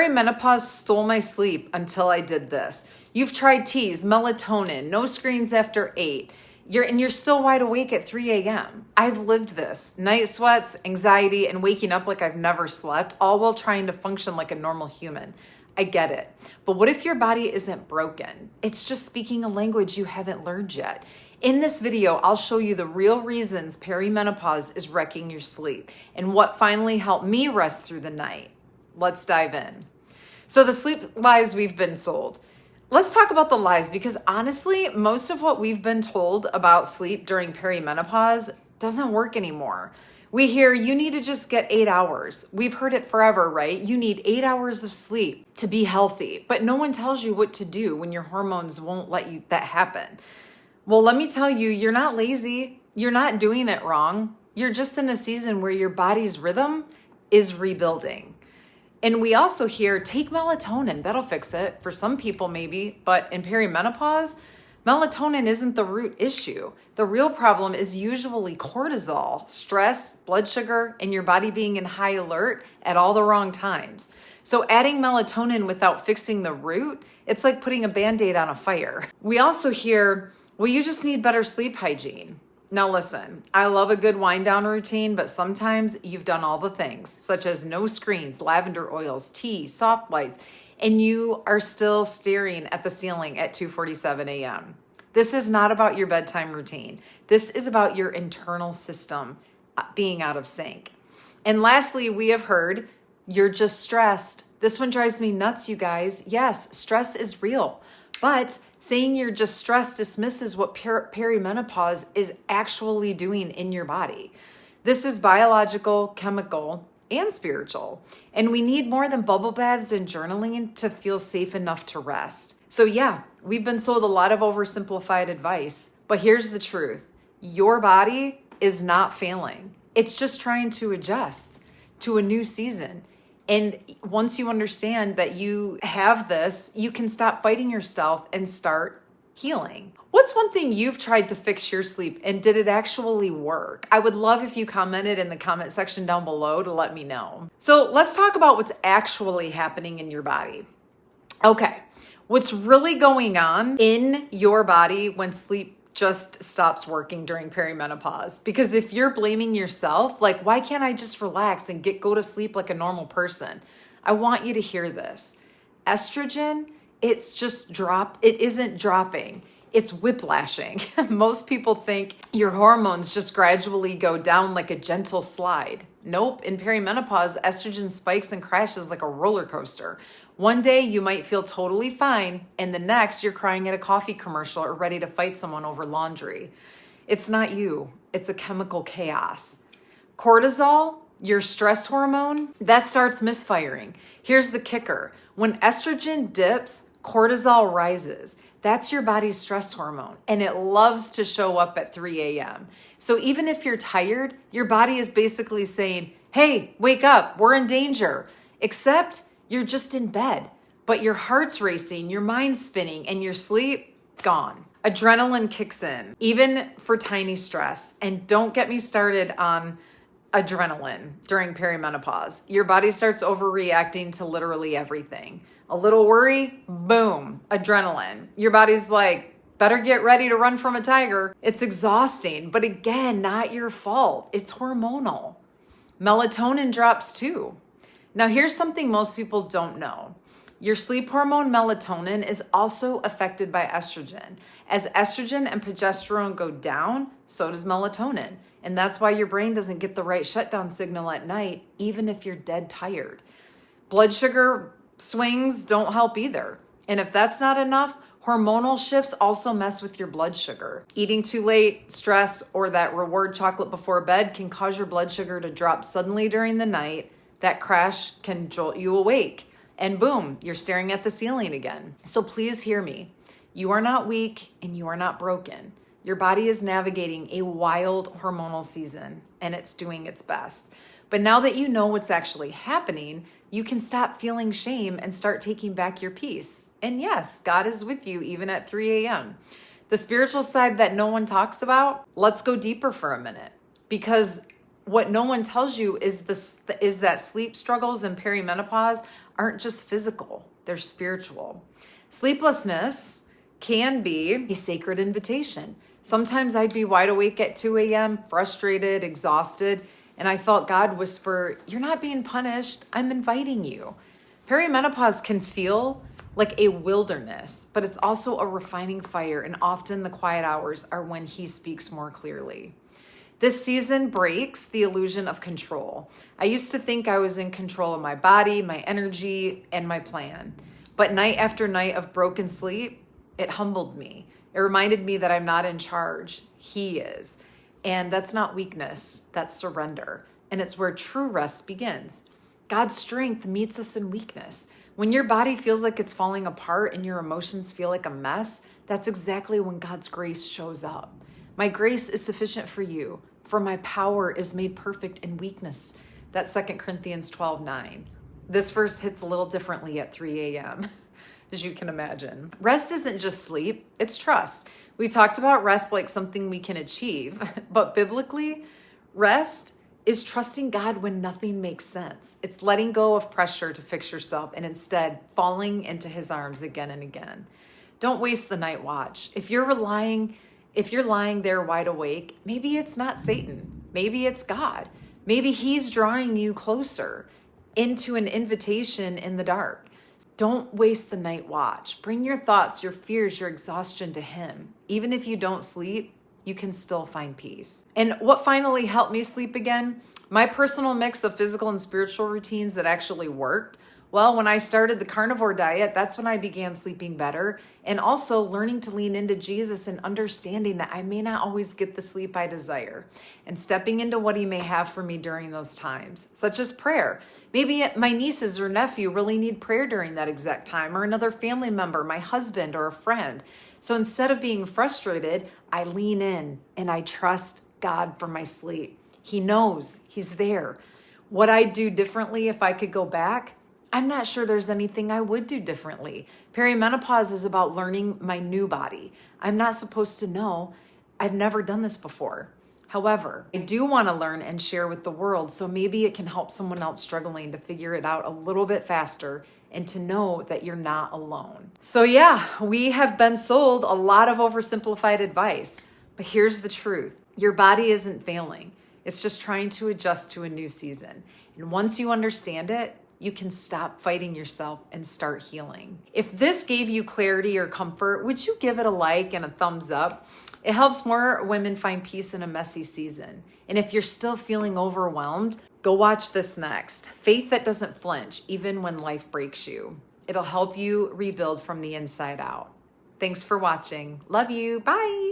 Perimenopause stole my sleep until I did this. You've tried teas, melatonin, no screens after 8. You're still wide awake at 3 a.m. I've lived this. Night sweats, anxiety, and waking up like I've never slept, all while trying to function like a normal human. I get it. But what if your body isn't broken? It's just speaking a language you haven't learned yet. In this video, I'll show you the real reasons perimenopause is wrecking your sleep and what finally helped me rest through the night. Let's dive in. So the sleep lies we've been sold. Let's talk about the lies, because honestly, most of what we've been told about sleep during perimenopause doesn't work anymore. We hear you need to just get 8 hours. We've heard it forever, right? You need 8 hours of sleep to be healthy, but no one tells you what to do when your hormones won't let you that happen. Well, let me tell you, you're not lazy. You're not doing it wrong. You're just in a season where your body's rhythm is rebuilding. And we also hear, take melatonin, that'll fix it. For some people maybe, but in perimenopause, melatonin isn't the root issue. The real problem is usually cortisol, stress, blood sugar, and your body being in high alert at all the wrong times. So adding melatonin without fixing the root, it's like putting a Band-Aid on a fire. We also hear, well, you just need better sleep hygiene. Now listen, I love a good wind down routine, but sometimes you've done all the things, such as no screens, lavender oils, tea, soft lights, and you are still staring at the ceiling at 2:47 a.m. This is not about your bedtime routine. This is about your internal system being out of sync. And lastly, we have heard, you're just stressed. This one drives me nuts, you guys. Yes, stress is real, but saying you're just stressed dismisses what perimenopause is actually doing in your body. This is biological, chemical, and spiritual. And we need more than bubble baths and journaling to feel safe enough to rest. So yeah, we've been sold a lot of oversimplified advice, but here's the truth. Your body is not failing. It's just trying to adjust to a new season. And once you understand that you have this, you can stop fighting yourself and start healing. What's one thing you've tried to fix your sleep, and did it actually work? I would love if you commented in the comment section down below to let me know. So let's talk about what's actually happening in your body. Okay, what's really going on in your body when sleep just stops working during perimenopause? Because if you're blaming yourself, like, why can't I just relax and go to sleep like a normal person? I want you to hear this. Estrogen, it isn't dropping. It's whiplashing. Most people think your hormones just gradually go down like a gentle slide. Nope, in perimenopause, estrogen spikes and crashes like a roller coaster. One day you might feel totally fine, and the next you're crying at a coffee commercial or ready to fight someone over laundry. It's not you, it's a chemical chaos. Cortisol, your stress hormone, that starts misfiring. Here's the kicker. When estrogen dips, cortisol rises. That's your body's stress hormone, and it loves to show up at 3 a.m. So even if you're tired, your body is basically saying, hey, wake up, we're in danger. Except you're just in bed, but your heart's racing, your mind's spinning, and your sleep gone. Adrenaline kicks in, even for tiny stress. And don't get me started on adrenaline during perimenopause. Your body starts overreacting to literally everything. A little worry, boom, adrenaline. Your body's like, better get ready to run from a tiger. It's exhausting, but again, not your fault. It's hormonal. Melatonin drops too. Now, here's something most people don't know. Your sleep hormone melatonin is also affected by estrogen. As estrogen and progesterone go down, so does melatonin. And that's why your brain doesn't get the right shutdown signal at night, even if you're dead tired. Blood sugar swings don't help either. And if that's not enough, hormonal shifts also mess with your blood sugar. Eating too late, stress, or that reward chocolate before bed can cause your blood sugar to drop suddenly during the night. That crash can jolt you awake, and boom, you're staring at the ceiling again. So please hear me. You are not weak and you are not broken. Your body is navigating a wild hormonal season, and it's doing its best. But now that you know what's actually happening, you can stop feeling shame and start taking back your peace. And yes, God is with you even at 3 a.m. The spiritual side that no one talks about, let's go deeper for a minute. Because what no one tells you is that sleep struggles and perimenopause aren't just physical, they're spiritual. Sleeplessness can be a sacred invitation. Sometimes I'd be wide awake at 2 a.m., frustrated, exhausted, and I felt God whisper, "You're not being punished. I'm inviting you." Perimenopause can feel like a wilderness, but it's also a refining fire, and often the quiet hours are when He speaks more clearly. This season breaks the illusion of control. I used to think I was in control of my body, my energy, and my plan. But night after night of broken sleep, it humbled me. It reminded me that I'm not in charge. He is. And that's not weakness, that's surrender. And it's where true rest begins. God's strength meets us in weakness. When your body feels like it's falling apart and your emotions feel like a mess, that's exactly when God's grace shows up. My grace is sufficient for you, for my power is made perfect in weakness. That's 2 Corinthians 12:9. This verse hits a little differently at 3 a.m., as you can imagine. Rest isn't just sleep, it's trust. We talked about rest like something we can achieve, but biblically, rest is trusting God when nothing makes sense. It's letting go of pressure to fix yourself and instead falling into His arms again and again. Don't waste the night watch. If you're lying there wide awake, maybe it's not Satan. Maybe it's God. Maybe He's drawing you closer into an invitation in the dark. Don't waste the night watch. Bring your thoughts, your fears, your exhaustion to Him. Even if you don't sleep, you can still find peace. And what finally helped me sleep again? My personal mix of physical and spiritual routines that actually worked. Well, when I started the carnivore diet, that's when I began sleeping better, and also learning to lean into Jesus and understanding that I may not always get the sleep I desire, and stepping into what He may have for me during those times, such as prayer. Maybe my nieces or nephew really need prayer during that exact time, or another family member, my husband or a friend. So instead of being frustrated, I lean in and I trust God for my sleep. He knows, He's there. What I'd do differently if I could go back, I'm not sure there's anything I would do differently. Perimenopause is about learning my new body. I'm not supposed to know. I've never done this before. However, I do want to learn and share with the world, so maybe it can help someone else struggling to figure it out a little bit faster and to know that you're not alone. So yeah, we have been sold a lot of oversimplified advice, but here's the truth. Your body isn't failing. It's just trying to adjust to a new season. And once you understand it, you can stop fighting yourself and start healing. If this gave you clarity or comfort, would you give it a like and a thumbs up? It helps more women find peace in a messy season. And if you're still feeling overwhelmed, go watch this next. Faith that doesn't flinch, even when life breaks you. It'll help you rebuild from the inside out. Thanks for watching. Love you. Bye.